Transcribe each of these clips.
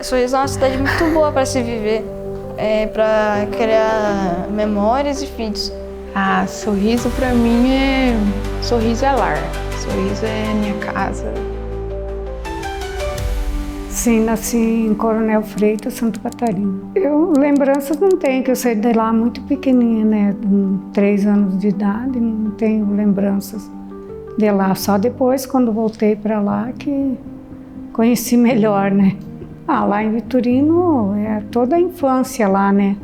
Sorriso é uma cidade muito boa para se viver, para criar memórias e filhos. Ah, Sorriso para mim Sorriso é lar, Sorriso é minha casa. Sim, nasci em Coronel Freitas, Santa Catarina. Lembranças não tenho, que eu saí de lá muito pequenininha, né? Com 3 anos de idade, não tenho lembranças de lá. Só depois, quando voltei para lá, que conheci melhor, né? Ah, lá em Vitorino é toda a infância lá, né?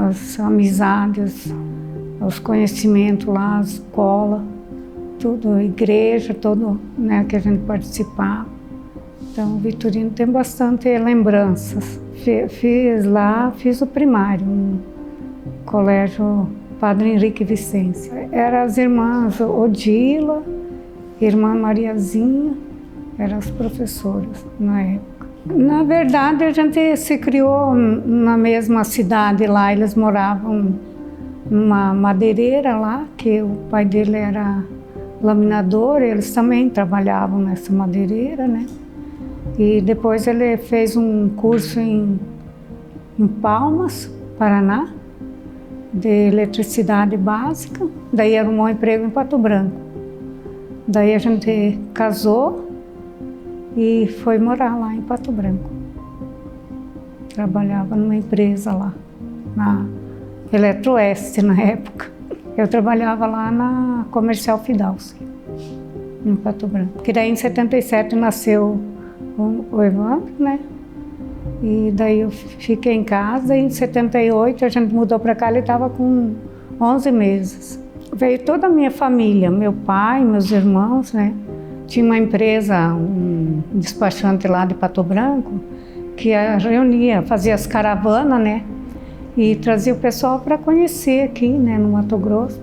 As amizades, os conhecimentos lá, a escola, tudo, a igreja, tudo, né, que a gente participava. Então, Vitorino tem bastante lembranças. Fiz o primário no colégio Padre Henrique Vicência. Eram as irmãs Odila, irmã Mariazinha, eram as professoras na época. Na verdade, a gente se criou na mesma cidade lá. Eles moravam numa madeireira lá, que o pai dele era laminador, eles também trabalhavam nessa madeireira, né? E depois ele fez um curso em Palmas, Paraná, de eletricidade básica. Daí arrumou um emprego em Pato Branco. Daí a gente casou e foi morar lá em Pato Branco. Trabalhava numa empresa lá, na Eletroeste na época. Eu trabalhava lá na Comercial Fidalski, em Pato Branco. Que daí em 77 nasceu o Evandro, né? E daí eu fiquei em casa e em 78 a gente mudou para cá, ele estava com 11 meses. Veio toda a minha família, meu pai, meus irmãos, né? Tinha uma empresa, um despachante lá de Pato Branco, que reunia, fazia as caravanas, né? E trazia o pessoal para conhecer aqui, né, no Mato Grosso,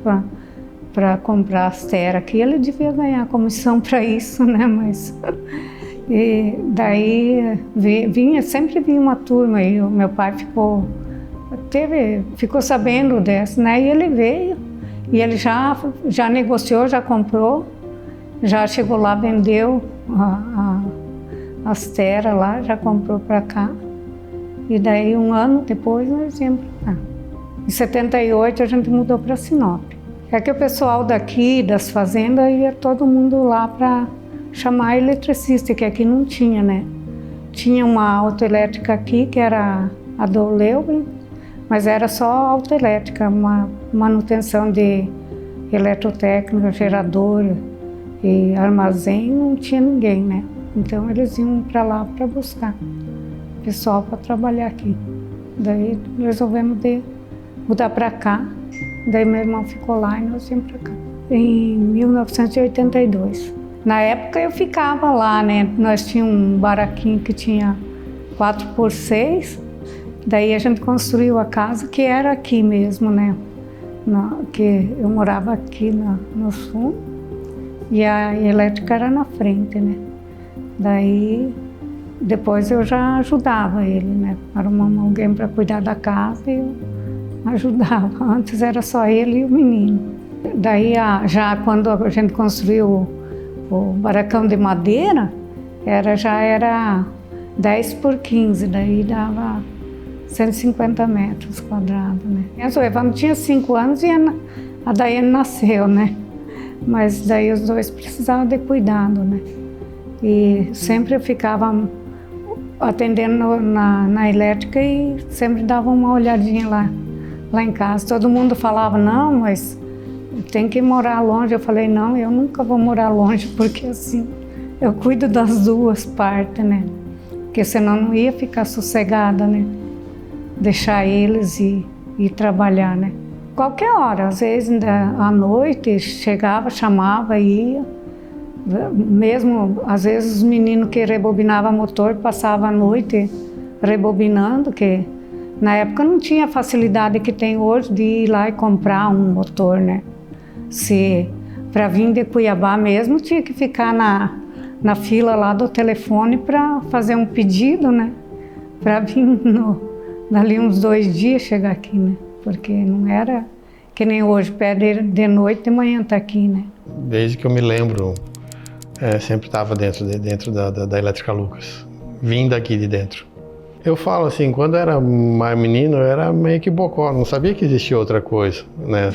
para comprar as terras aqui. Ele devia ganhar comissão para isso, né? Mas... E daí sempre vinha uma turma e o meu pai ficou sabendo dessa, né? E ele veio e ele já negociou, já comprou, já chegou lá, vendeu as terras lá, já comprou para cá. E daí 1 ano depois nós viemos para cá. Em 78 a gente mudou para Sinop. É que o pessoal daqui, das fazendas, ia todo mundo lá para chamar eletricista, que aqui não tinha, né? Tinha uma autoelétrica aqui, que era a do Leuben, mas era só autoelétrica, uma manutenção de eletrotécnica, gerador e armazém, não tinha ninguém, né? Então eles iam para lá para buscar pessoal para trabalhar aqui. Daí resolvemos mudar para cá, daí meu irmão ficou lá e nós viemos para cá. Em 1982. Na época eu ficava lá, né? Nós tínhamos um baraquinho que tinha 4x6, daí a gente construiu a casa que era aqui mesmo, né? Que eu morava aqui no sul e a elétrica era na frente, né? Daí depois eu já ajudava ele, né? Arrumamos alguém para cuidar da casa e eu ajudava. Antes era só ele e o menino. Daí já quando a gente construiu o barracão de madeira, já era 10x15, daí dava 150 metros quadrados, né? O Evandro tinha 5 anos e a Daiane nasceu, né? Mas daí os dois precisavam de cuidado, né? E sempre eu ficava atendendo na elétrica e sempre dava uma olhadinha lá em casa. Todo mundo falava, não, mas tem que morar longe. Eu falei, não, eu nunca vou morar longe, porque assim, eu cuido das duas partes, né? Porque senão não ia ficar sossegada, né? Deixar eles e trabalhar, né? Qualquer hora, às vezes à noite, chegava, chamava, ia. Mesmo, às vezes, os meninos que rebobinavam motor passavam a noite rebobinando, que na época não tinha a facilidade que tem hoje de ir lá e comprar um motor, né? Para vir de Cuiabá mesmo, tinha que ficar na fila lá do telefone para fazer um pedido, né? Para vir dali uns 2 dias chegar aqui, né? Porque não era que nem hoje, pede de noite, de manhã tá aqui, né? Desde que eu me lembro, sempre estava dentro da Elétrica Lucas. vim daqui de dentro. Eu falo assim, quando eu era mais menino, eu era meio que bocó, não sabia que existia outra coisa, né?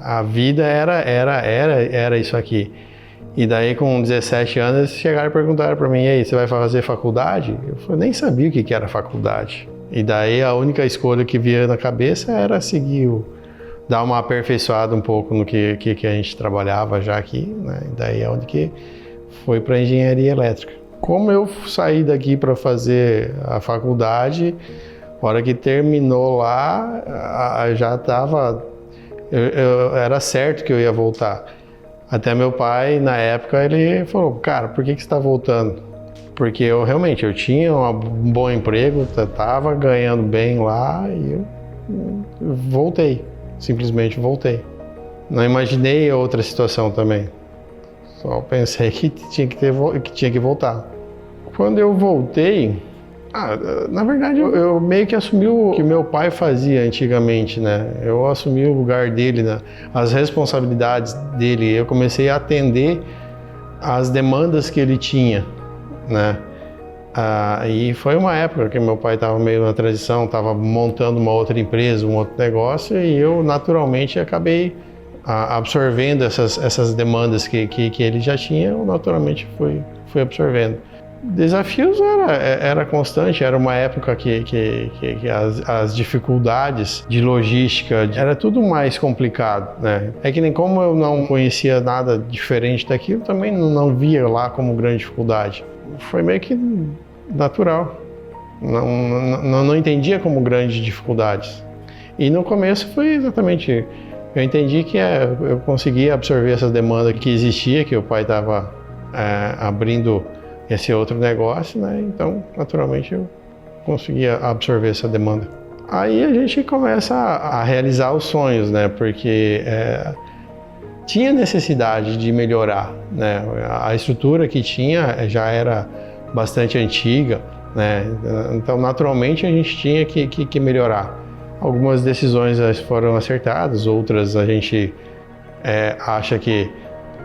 A vida era isso aqui. E daí com 17 anos eles chegaram e perguntaram para mim, e aí, você vai fazer faculdade? Eu nem sabia o que era faculdade. E daí a única escolha que vinha na cabeça era seguir, dar uma aperfeiçoada um pouco no que a gente trabalhava já aqui, né? E daí é onde que foi para engenharia elétrica. Como eu saí daqui para fazer a faculdade, a hora que terminou lá, já estava... Era certo que eu ia voltar. Até meu pai, na época, ele falou, cara, por que você está voltando? Porque eu tinha um bom emprego, estava ganhando bem lá e eu voltei, simplesmente voltei. Não imaginei outra situação também. Só pensei que tinha que voltar. Quando eu voltei, na verdade eu meio que assumi o que meu pai fazia antigamente, né? Eu assumi o lugar dele, né? As responsabilidades dele. Eu comecei a atender as demandas que ele tinha, né? E foi uma época que meu pai estava meio na transição, estava montando uma outra empresa, um outro negócio, e eu naturalmente acabei absorvendo essas demandas que ele já tinha, eu naturalmente fui absorvendo. Desafios era constante, era uma época que as dificuldades de logística era tudo mais complicado, né? É que nem como eu não conhecia nada diferente daquilo, também não via lá como grande dificuldade. Foi meio que natural, não entendia como grandes dificuldades. E no começo foi exatamente... Eu entendi que eu conseguia absorver essa demanda que existia, que o pai estava abrindo esse outro negócio, né? Então, naturalmente, eu conseguia absorver essa demanda. Aí a gente começa a realizar os sonhos, né? Porque tinha necessidade de melhorar, né? A estrutura que tinha já era bastante antiga, né? Então, naturalmente, a gente tinha que melhorar. Algumas decisões foram acertadas, outras a gente acha que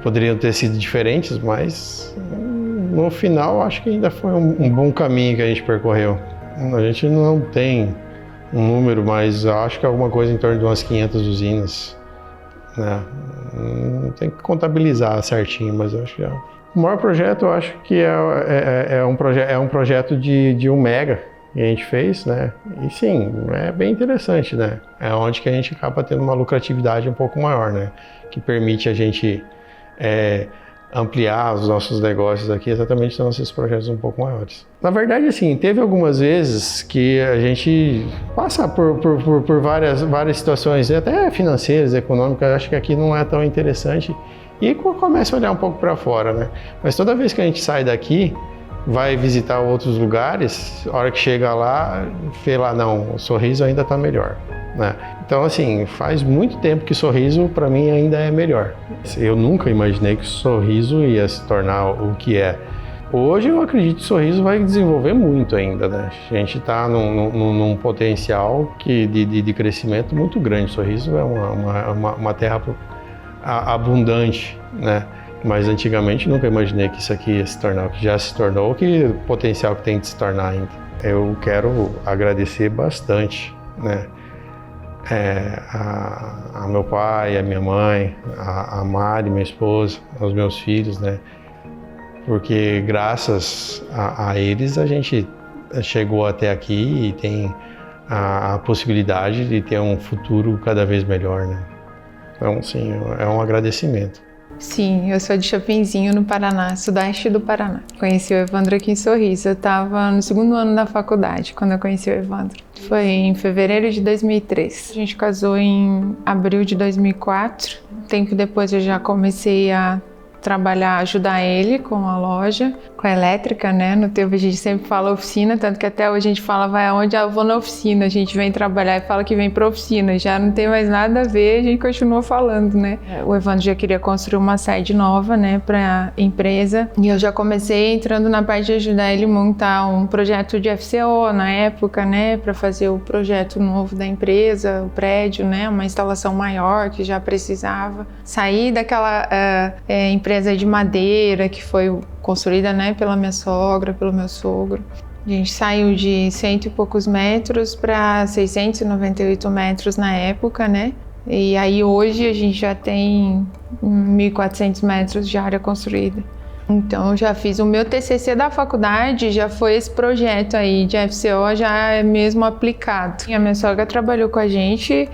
poderiam ter sido diferentes, mas no final acho que ainda foi um bom caminho que a gente percorreu. A gente não tem um número, mas acho que é alguma coisa em torno de umas 500 usinas, né? Tem que contabilizar certinho, mas eu acho que o maior projeto eu acho que é um projeto de 1 mega que a gente fez, né? E sim, é bem interessante, né? É onde que a gente acaba tendo uma lucratividade um pouco maior, né? Que permite a gente ampliar os nossos negócios aqui, exatamente são esses projetos um pouco maiores. Na verdade, assim, teve algumas vezes que a gente passa por várias situações, até financeiras, econômicas, acho que aqui não é tão interessante, e começa a olhar um pouco para fora, né? Mas toda vez que a gente sai daqui, vai visitar outros lugares, a hora que chega lá, vê lá, não, o Sorriso ainda está melhor, né? Então, assim, faz muito tempo que Sorriso, para mim, ainda é melhor. Eu nunca imaginei que Sorriso ia se tornar o que é. Hoje, eu acredito que Sorriso vai desenvolver muito ainda, né? A gente está num potencial de crescimento muito grande. Sorriso é uma terra abundante, né? Mas antigamente nunca imaginei que isso aqui ia se tornar o que já se tornou, que o potencial que tem de se tornar ainda. Eu quero agradecer bastante, né? A meu pai, a minha mãe, a Mari, minha esposa, aos meus filhos, né? Porque graças a eles a gente chegou até aqui e tem a possibilidade de ter um futuro cada vez melhor, né? Então, sim, é um agradecimento. Sim, eu sou de Chapinzinho, no Paraná, sudeste do Paraná. Conheci o Evandro aqui em Sorriso. Eu estava no 2º ano da faculdade, quando eu conheci o Evandro. Foi em fevereiro de 2003. A gente casou em abril de 2004. Tempo depois eu já comecei a trabalhar, ajudar ele com a loja, com a elétrica, né? No teu vídeo a gente sempre fala oficina, tanto que até hoje a gente fala, vai aonde? Eu vou na oficina. A gente vem trabalhar e fala que vem pra oficina. Já não tem mais nada a ver, a gente continua falando, né? O Evandro já queria construir uma sede nova, né, pra empresa. E eu já comecei entrando na parte de ajudar ele a montar um projeto de FCO na época, né, pra fazer o projeto novo da empresa, o prédio, né, uma instalação maior que já precisava. Sair daquela empresa empresa de madeira que foi construída, né, pela minha sogra, pelo meu sogro. A gente saiu de 100 e poucos metros para 698 metros na época, né? E aí hoje a gente já tem 1.400 metros de área construída. Então eu já fiz o meu TCC da faculdade, já foi esse projeto aí de FCO, já é mesmo aplicado. E a minha sogra trabalhou com a gente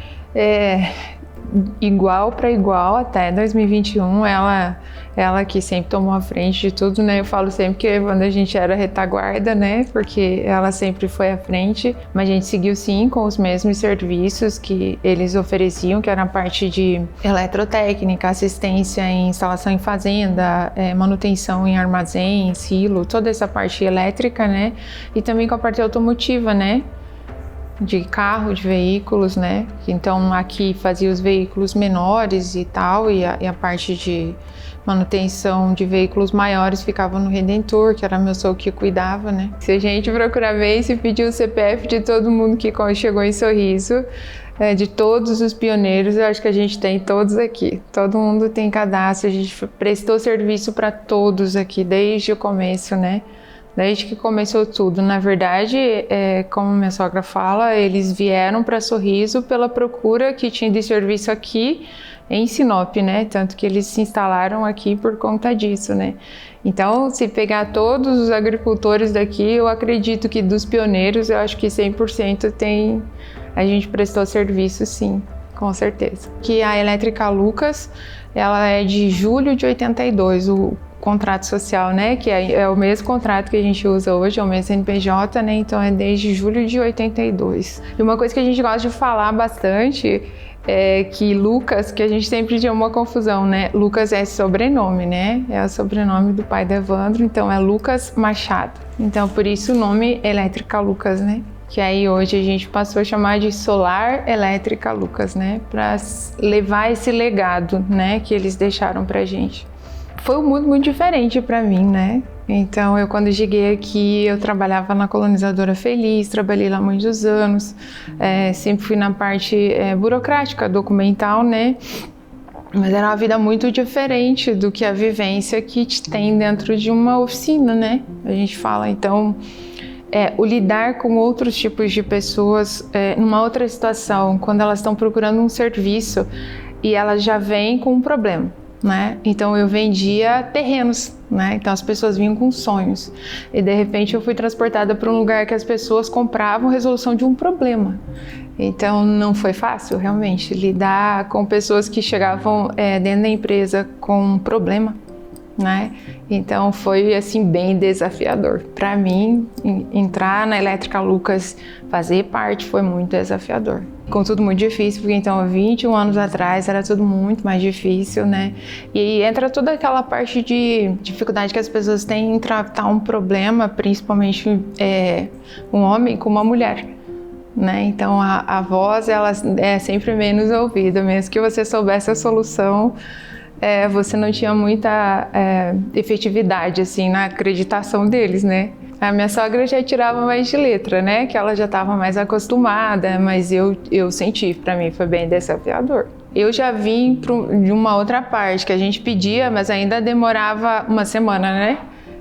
igual para igual até 2021, ela que sempre tomou a frente de tudo, né? Eu falo sempre que quando a gente era retaguarda, né? Porque ela sempre foi à frente, mas a gente seguiu sim com os mesmos serviços que eles ofereciam, que era a parte de eletrotécnica, assistência em instalação em fazenda, manutenção em armazém, silo, toda essa parte elétrica, né? E também com a parte automotiva, né? De carro, de veículos, né? Então aqui fazia os veículos menores e tal, e a parte de manutenção de veículos maiores ficava no Redentor, que era meu sogro que cuidava, né? Se a gente procurar ver e pedir o CPF de todo mundo que chegou em Sorriso, de todos os pioneiros, eu acho que a gente tem todos aqui. Todo mundo tem cadastro, a gente prestou serviço para todos aqui desde o começo, né? Desde que começou tudo. Na verdade, como minha sogra fala, eles vieram para Sorriso pela procura que tinha de serviço aqui em Sinop, né? Tanto que eles se instalaram aqui por conta disso, né? Então, se pegar todos os agricultores daqui, eu acredito que dos pioneiros, eu acho que 100% a gente prestou serviço, sim, com certeza. Que a Elétrica Lucas, ela é de julho de 82, o contrato social, né, que é o mesmo contrato que a gente usa hoje, é o mesmo CNPJ, né, então é desde julho de 82. E uma coisa que a gente gosta de falar bastante é que Lucas, que a gente sempre tinha uma confusão, né, Lucas é sobrenome, né, é o sobrenome do pai do Evandro, então é Lucas Machado. Então por isso o nome Elétrica Lucas, né, que aí hoje a gente passou a chamar de Solar Elétrica Lucas, né, para levar esse legado, né, que eles deixaram pra gente. Foi um mundo muito diferente para mim, né? Então, eu quando cheguei aqui, eu trabalhava na Colonizadora Feliz, trabalhei lá muitos anos, sempre fui na parte burocrática, documental, né? Mas era uma vida muito diferente do que a vivência que tem dentro de uma oficina, né? A gente fala, então, o lidar com outros tipos de pessoas numa outra situação, quando elas estão procurando um serviço e elas já vêm com um problema. Né? Então eu vendia terrenos, né? Então as pessoas vinham com sonhos e de repente eu fui transportada para um lugar que as pessoas compravam resolução de um problema. Então não foi fácil realmente lidar com pessoas que chegavam dentro da empresa com um problema, né? Então foi assim bem desafiador. Para mim entrar na Elétrica Lucas, fazer parte foi muito desafiador. Com tudo muito difícil, porque então 21 anos atrás era tudo muito mais difícil, né? E aí entra toda aquela parte de dificuldade que as pessoas têm em tratar um problema, principalmente um homem com uma mulher, né? Então a voz ela é sempre menos ouvida, mesmo que você soubesse a solução, você não tinha muita efetividade assim na acreditação deles, né? A minha sogra já tirava mais de letra, né? Que ela já estava mais acostumada, mas eu senti, para mim foi bem desafiador. Eu já vim de uma outra parte que a gente pedia, mas ainda demorava uma semana, né?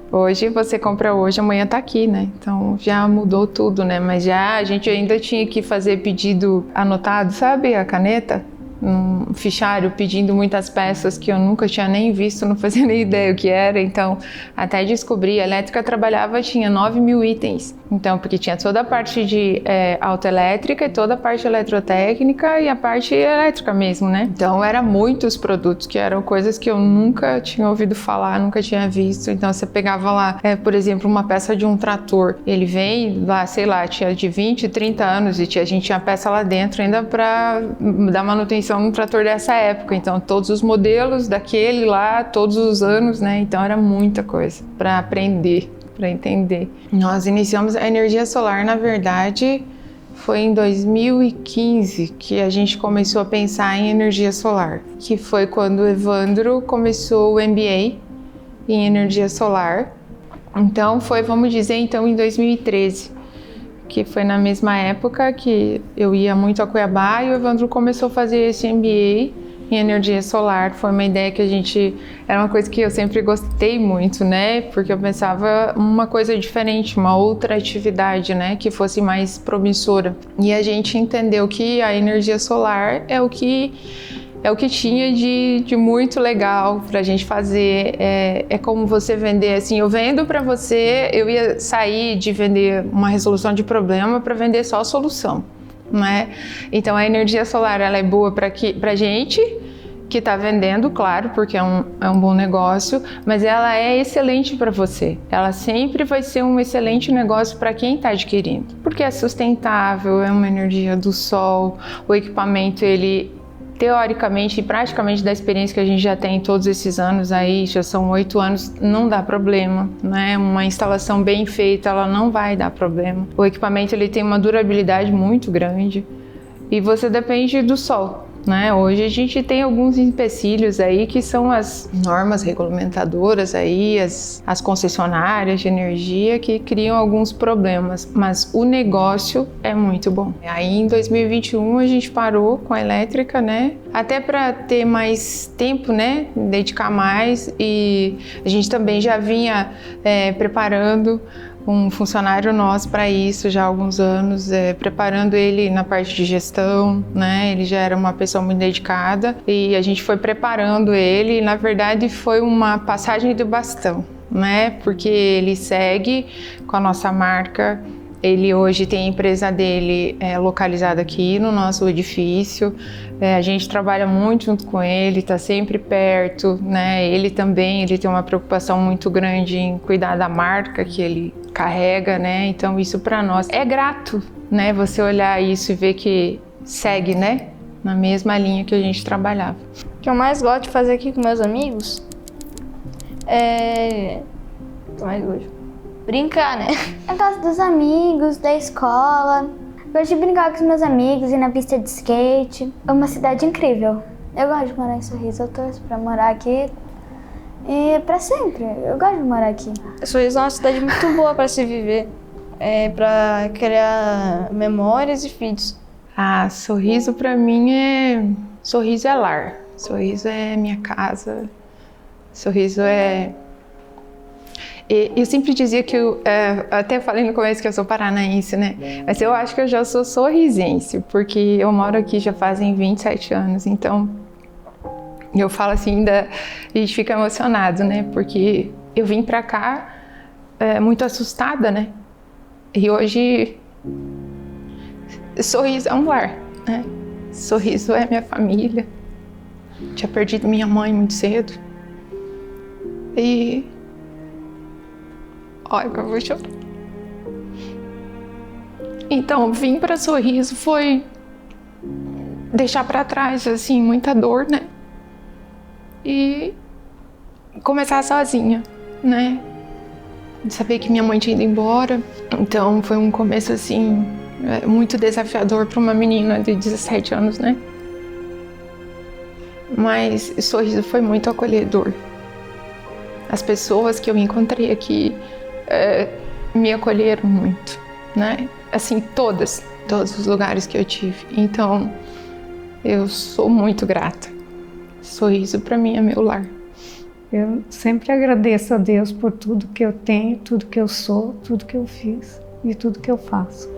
Hoje você compra hoje, amanhã tá aqui, né? Então já mudou tudo, né? Mas já a gente ainda tinha que fazer pedido anotado, sabe? A caneta. Um fichário pedindo muitas peças que eu nunca tinha nem visto, não fazia nem ideia o que era, então até descobri, a elétrica trabalhava, tinha 9.000 itens, então porque tinha toda a parte de autoelétrica e toda a parte eletrotécnica e a parte elétrica mesmo, né? Então eram muitos produtos que eram coisas que eu nunca tinha ouvido falar, nunca tinha visto, então você pegava lá, por exemplo, uma peça de um trator, ele vem lá, sei lá, tinha de 20, 30 anos e a gente tinha peça lá dentro ainda para dar manutenção um trator dessa época, então todos os modelos daquele lá, todos os anos, né? Então era muita coisa para aprender, para entender. Nós iniciamos a energia solar, na verdade, foi em 2015 que a gente começou a pensar em energia solar, que foi quando o Evandro começou o MBA em energia solar. Então foi, vamos dizer, então em 2013. Que foi na mesma época que eu ia muito a Cuiabá e o Evandro começou a fazer esse MBA em energia solar. Foi uma ideia que era uma coisa que eu sempre gostei muito, né? Porque eu pensava uma coisa diferente, uma outra atividade, né? Que fosse mais promissora. E a gente entendeu que a energia solar é o que tinha de muito legal pra gente fazer. É como você vender, assim, eu vendo pra você, eu ia sair de vender uma resolução de problema para vender só a solução, né? Então a energia solar, ela é boa pra gente que está vendendo, claro, porque é um bom negócio, mas ela é excelente para você. Ela sempre vai ser um excelente negócio para quem está adquirindo, porque é sustentável, é uma energia do sol, o equipamento, ele teoricamente e praticamente da experiência que a gente já tem todos esses anos aí, já são 8 anos, não dá problema, né? Uma instalação bem feita, ela não vai dar problema. O equipamento, ele tem uma durabilidade muito grande e você depende do sol, né? Hoje a gente tem alguns empecilhos aí que são as normas regulamentadoras aí, as concessionárias de energia que criam alguns problemas, mas o negócio é muito bom. Aí em 2021 a gente parou com a elétrica, né? Até para ter mais tempo, né? Dedicar mais, e a gente também já vinha preparando um funcionário nosso para isso já há alguns anos, preparando ele na parte de gestão, né? Ele já era uma pessoa muito dedicada e a gente foi preparando ele, e na verdade foi uma passagem do bastão, né? Porque ele segue com a nossa marca. Ele hoje tem a empresa dele localizada aqui no nosso edifício. A gente trabalha muito junto com ele, está sempre perto, né? Ele também, ele tem uma preocupação muito grande em cuidar da marca que ele carrega, né? Então isso para nós é grato, né? Você olhar isso e ver que segue, né? Na mesma linha que a gente trabalhava. O que eu mais gosto de fazer aqui com meus amigos é brincar, né? Eu gosto dos amigos, da escola. Gosto de brincar com os meus amigos, ir na pista de skate. É uma cidade incrível. Eu gosto de morar em Sorriso, eu torço pra morar aqui e pra sempre. Eu gosto de morar aqui. Sorriso é uma cidade muito boa para se viver, para criar memórias e filhos. Sorriso para mim Sorriso é lar. Sorriso é minha casa. Sorriso é... Eu sempre dizia que até falei no começo que eu sou paranaense, né? Mas eu acho que eu já sou sorrisense, porque eu moro aqui já fazem 27 anos, então eu falo assim, a gente fica emocionado, né? Porque eu vim pra cá muito assustada, né? E hoje Sorriso é um lar, né? Sorriso é minha família. Tinha perdido minha mãe muito cedo. E... Olha, eu vou chorar. Então, vir para Sorriso foi deixar para trás, assim, muita dor, né? E começar sozinha, né? De saber que minha mãe tinha ido embora. Então, foi um começo, assim, muito desafiador para uma menina de 17 anos, né? Mas Sorriso foi muito acolhedor. As pessoas que eu encontrei aqui me acolheram muito, né? Assim, todos os lugares que eu tive. Então, eu sou muito grata. Sorriso para mim é meu lar. Eu sempre agradeço a Deus por tudo que eu tenho, tudo que eu sou, tudo que eu fiz e tudo que eu faço.